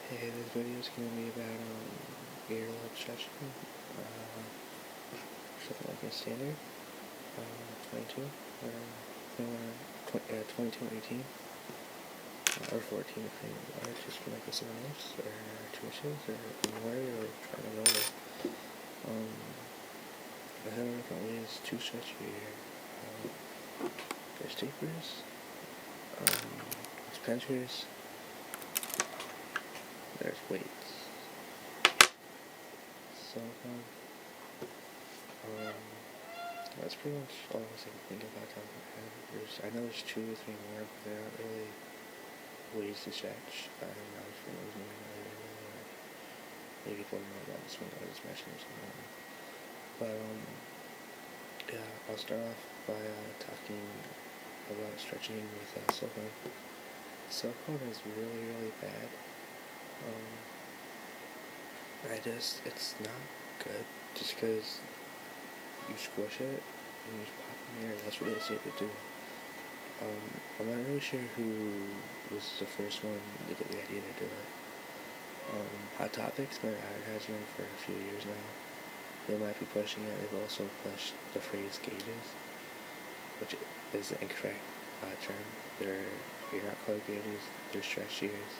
Hey, this video is going to be about earlobe stretching, something like a standard, 22, or 22 and 18, or 14 if you are just for like a 7 inches, or 2 inches, or more, or trying to go over. I have different ways to stretch your ear. There's tapers, there's pinchers, there's weights. So, that's pretty much all I can think about top of my head. I know there's 2 or 3 more, but they're not really ways to stretch. I don't know if it was maybe 4 more about this one I just mentioned or something. But, yeah, I'll start off by talking about stretching with silicone. Silicone is really, really bad. It's not good just because you squish it and you just pop in there. That's what they say to do. I'm not really sure who was the first one to get the idea to do it. Hot Topic's been advertising for a few years now. They might be pushing it. They've also pushed the phrase gauges, which is the incorrect term. You're not called gauges, they're stretch ears.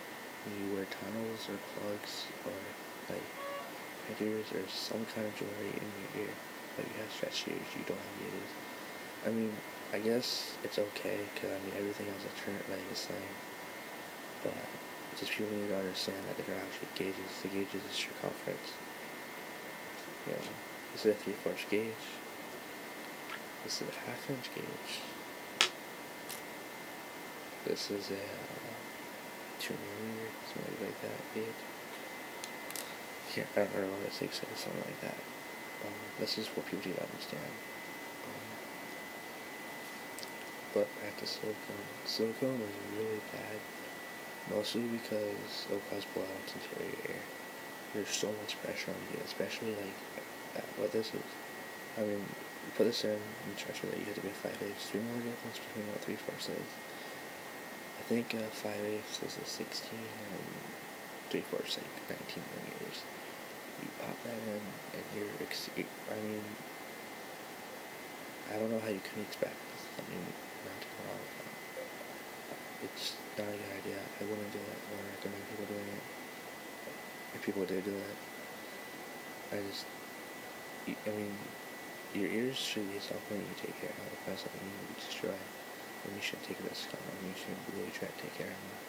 You wear tunnels or plugs or like pinchers or some kind of jewelry in your ear, but you have stretch ears, you don't have gauges. I mean, I guess it's okay, because everything else is like the same, but just people need to understand that they're not actually gauges. The gauges is circumference. This is a 3/4 gauge. This is a 1/2 inch gauge. This is a 2mm, something like that gauge. I don't know what it's like, something like that. This is what people need to understand. But back to silicone. Silicone is really bad, mostly because it'll cause blowouts into your ear. There's so much pressure on you, especially like what this is. You put this in and stretch it, you have to be 5/8. 3 more difference between what 3/4 is. I think 5/8 is a 16 and 3/4 like 19 millimeters. You pop that in and I don't know how you can expect this. Not to go wrong with that. It's not a good idea. I wouldn't do it. I wouldn't recommend people doing it. If people did do it, your ears should be something you take care of. If that's something you destroy, then you should take this time. You should really try to take care of them.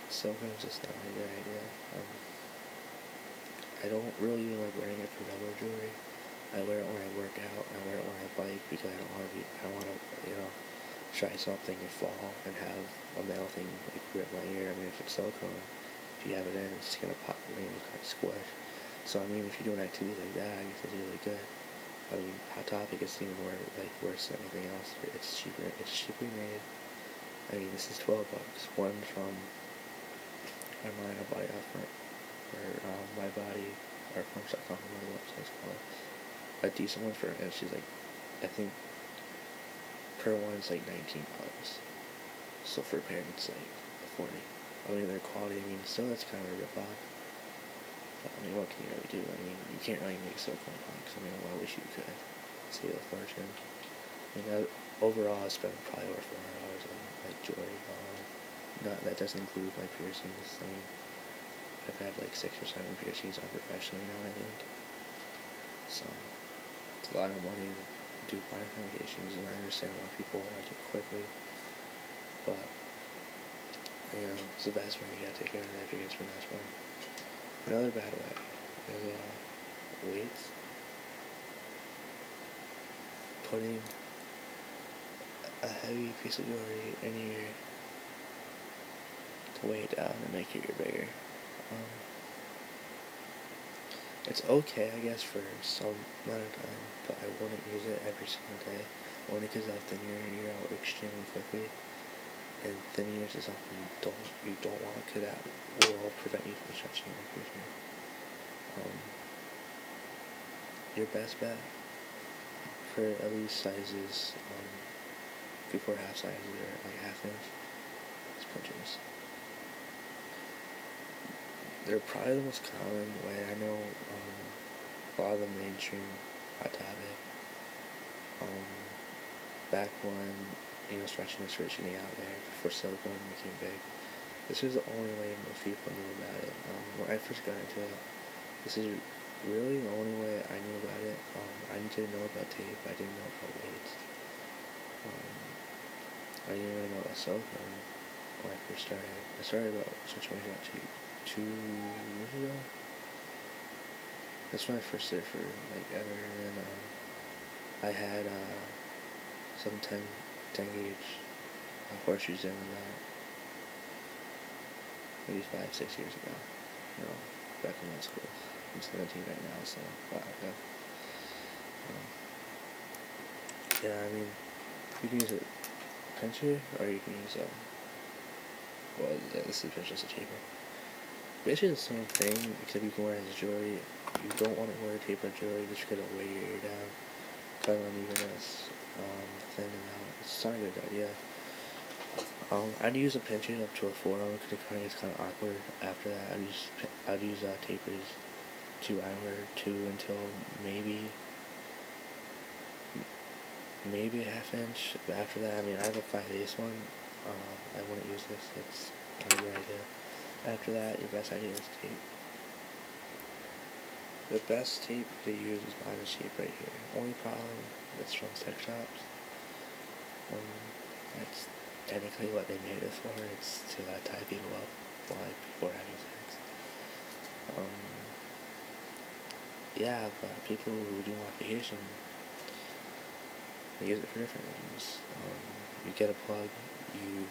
Sometimes it's not a good idea. I don't really like wearing it for regular jewelry. I wear it when I work out. I wear it when I bike because I don't want to try something and fall and have a metal thing like grip my ear. If it's silicone, if you have it in, it's just gonna pop. Kind of squish. So if you're doing activities like that, I guess it's really good. Hot Topic is even worse than anything else. It's cheaper. It's cheaply made. This is $12. One from online. I bought it out front. Or My Body, or Farms.com, one of the websites called. A decent one for it. She's I think per one is $19. So for a pair it's $40. Their quality. Still that's kind of a rip off. But what can you really do? You can't really make silicone products. I wish you could. Save a fortune. Overall I spent probably over $400 on jewelry. That doesn't include my piercings. I've had 6 or 7 piercings on professionally now, I think. So, it's a lot of money to do blind foundations, and I understand why people want to do it quickly. But, it's the best way. You gotta take care of that if you're gonna spend money. Another bad way is weights. Putting a heavy piece of jewelry in your ear to weigh it down and make your ear bigger. It's okay, I guess, for some amount of time, but I wouldn't use it every single day, only because I'll thin your ear out extremely quickly, and thin ears is something you don't want, because that will prevent you from stretching in the future. Your best bet for at least sizes, before half sizes or 1/2 inch, is pinchers. they're probably the most common way. I know a lot of the mainstream hot topic. Back when stretching was originally out there before silicone became big, this is the only way most people knew about it. When I first got into it, this is really the only way I knew about it. I didn't know about tape. I didn't know about weights. I didn't even know about silicone when I first started. I started about switching about 2 years ago. That's when I first started for like ever, and then I had some 10 gauge horseshoes in maybe 5-6 years ago. Back in high school. I'm 17 right now, so wow, yeah. Yeah, I mean, you can use a pincher, or you can use this is just a taper. Basically the same thing, except you can wear it as jewelry. You don't want to wear tape or jewelry, just gonna weigh your ear down, cut unevenness, thin it out. It's not a good idea. I'd use a pincher up to a 4-hour because it kind of gets kind of awkward. After that, I'd use tapers 2 hour, 2 until maybe a half inch. But after that, I mean, I have a 5/8 one. I wouldn't use this. It's not a good idea. After that, your best idea is tape. The best tape to use is bonus tape right here. Only problem, it's from sex shops. That's technically what they made it for. It's to tie people up before having sex. Yeah, but people who do modification, they use it for different reasons. You get a plug, you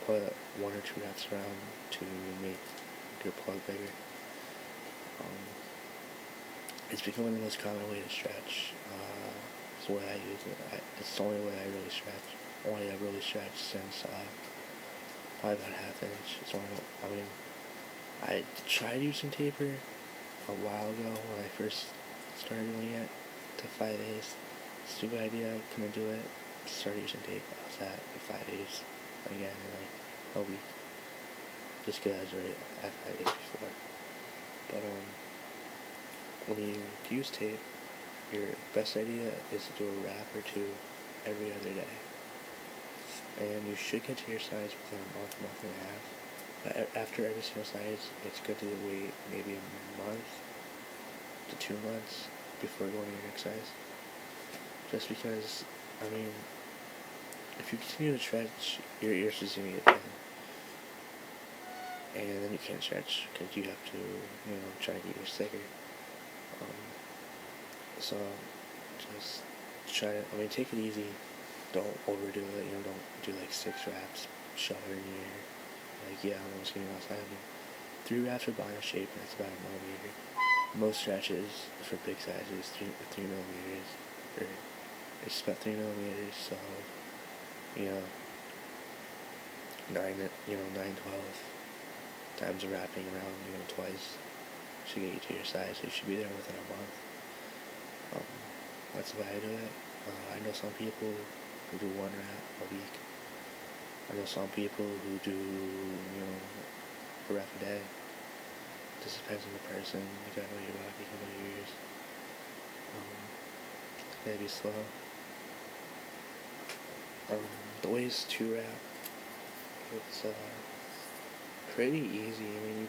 put 1 or 2 wraps around to make your plug bigger. It's becoming the most common way to stretch. It's the way I use it. It's the only way I really stretch. Only I've really stretched since probably about ½ inch. I tried using taper a while ago when I first started doing it to 5/8. Stupid idea, I couldn't do it. Started using tape. I was at 5/8 again in like a week. Just because I was already at 5/8 before. But when you use tape, your best idea is to do a wrap or 2 every other day. And you should get to your size within a month and a half. But after every single size, it's good to wait maybe a month to 2 months before going to your next size. Just because, I mean, if you continue to stretch, your ears just going to get thin. And then you can't stretch because you have to, try to get yours thicker. So, just take it easy. Don't overdo it. Don't do like 6 wraps, shove it in your ear. I'm almost getting outside. 3 wraps are bonus shape, and that's about a millimeter. Most stretches for big sizes, 3 millimeters, or it's about 3 millimeters. So, 9-12 times of wrapping around, twice should get you to your size. So you should be there within a month. That's the way I do it. I know some people who do 1 wrap a week. I know some people who do, a wrap a day. Just depends on the person. You gotta know your body, you gotta know your ears. You gotta be slow. The way is 2 wrap. It's pretty easy. You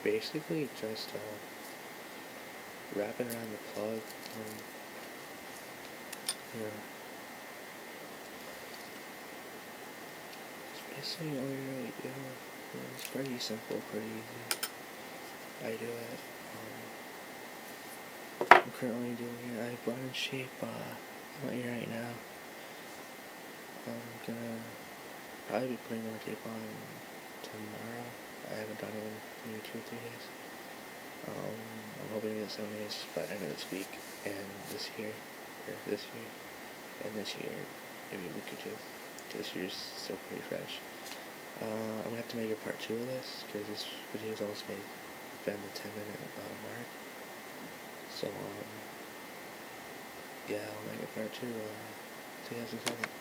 basically just wrap it around the plug. It's basically all you really do. It's pretty simple, pretty easy. I do it. I'm currently doing it. I brought in shape my ear right now. I'm gonna probably be putting more tape on tomorrow. I haven't done it in maybe 2 or 3 days. I'm hoping to get 7 days by the end of this week and this year, and this year, maybe a week or 2. This year's still pretty fresh. I'm gonna have to make a part 2 of this because this video is almost been the 10-minute mark. So yeah, I'll make a part 2. 2007.